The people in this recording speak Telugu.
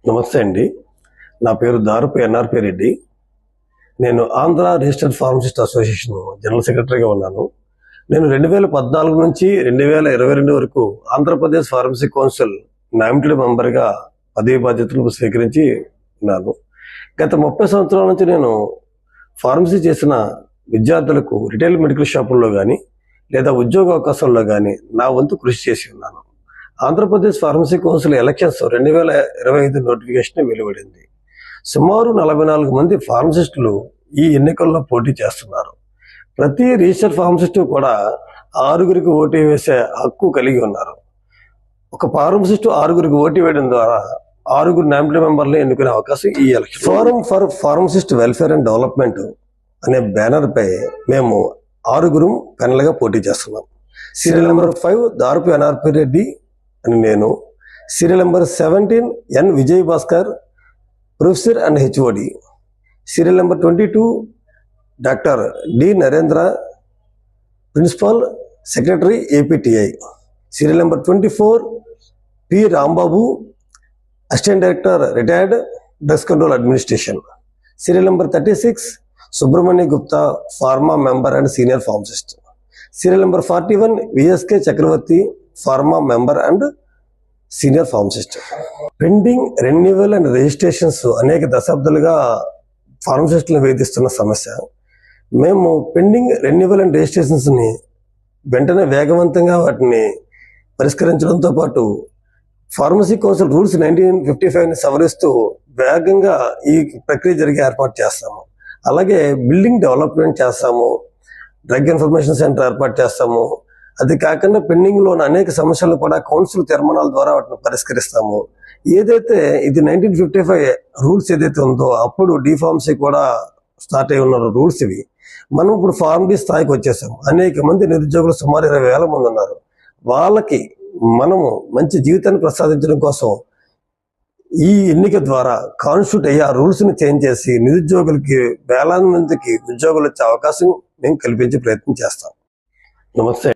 నమస్తే అండి. నా పేరు దారుపు ఎన్ఆర్పి రెడ్డి. నేను Andhra registered pharmacist association general సెక్రటరీగా ఉన్నాను. నేను 2014 నుంచి 2022 వరకు ఆంధ్రప్రదేశ్ ఫార్మసీ కౌన్సిల్ నామినేటెడ్ మెంబర్గా పదవి బాధ్యతలు స్వీకరించి ఉన్నాను. గత 30 సంవత్సరాల నుంచి నేను ఫార్మసీ చేసిన విద్యార్థులకు రిటైల్ మెడికల్ షాపుల్లో కానీ లేదా ఉద్యోగ అవకాశాల్లో కానీ నా వంతు కృషి చేసి ఉన్నాను. Andhra Pradesh pharmacy council elections 2025 notification వెలువడింది. సుమారు 44 మంది ఫార్మసిస్టులు ఈ ఎన్నికల్లో పోటీ చేస్తున్నారు. ప్రతి రిజిస్టర్ ఫార్మసిస్టు కూడా 6గురికి ఓటు వేసే హక్కు కలిగి ఉన్నారు. ఒక ఫార్మసిస్టు 6గురికి ఓటు వేయడం ద్వారా 6గురు నామినేటెడ్ మెంబర్లు ఎన్నుకునే అవకాశం ఈ election. Forum for pharmacist welfare and development అనే బ్యానర్ పై మేము 6గురు పెనల్గా పోటీ చేస్తున్నాం. Serial number 5 Darupu NRP Reddy అని నేను, serial number 17 N Vijay Bhaskar professor and HOD, serial number 22 doctor D Narendra principal secretary APTI, serial number 24 P Rambabu assistant director retired drugs control administration, serial number 36 Subrahmanya Gupta pharma member and senior pharmacist, serial number 41 VSK Chakravarthi pharma member and senior pharmacist. Pending renewal and registrations అనేక దశాబ్దాలుగా ఫార్మసిస్టులను వేధిస్తున్న సమస్య. మేము పెండింగ్ రెన్యువల్ అండ్ రిజిస్ట్రేషన్స్ని వెంటనే వేగవంతంగా వాటిని పరిష్కరించడంతో పాటు ఫార్మసీ కౌన్సిల్ రూల్స్ 1955ని సవరిస్తూ వేగంగా ఈ ప్రక్రియ జరిగే ఏర్పాటు చేస్తాము. అలాగే బిల్డింగ్ డెవలప్మెంట్ చేస్తాము, డ్రగ్ ఇన్ఫర్మేషన్ సెంటర్ ఏర్పాటు చేస్తాము. అది కాకుండా పెండింగ్లో ఉన్న అనేక సమస్యలను కూడా కౌన్సిల్ తీర్మానాల ద్వారా వాటిని పరిష్కరిస్తాము. ఏదైతే ఇది 1955 రూల్స్ ఏదైతే ఉందో అప్పుడు డిఫార్మసీ కూడా స్టార్ట్ అయి ఉన్న రూల్స్ ఇవి. మనం ఇప్పుడు ఫార్మడీ స్థాయికి వచ్చేసాము. అనేక మంది నిరుద్యోగులు సుమారు 20,000 మంది ఉన్నారు. వాళ్ళకి మనము మంచి జీవితాన్ని ప్రసాదించడం కోసం ఈ ఎన్నిక ద్వారా కాన్స్టిట్యూట్ అయ్యి ఆ రూల్స్ని చేంజ్ చేసి నిరుద్యోగులకి వేలాది మందికి ఉద్యోగాలు వచ్చే అవకాశం మేము కల్పించే ప్రయత్నం చేస్తాం. నమస్తే.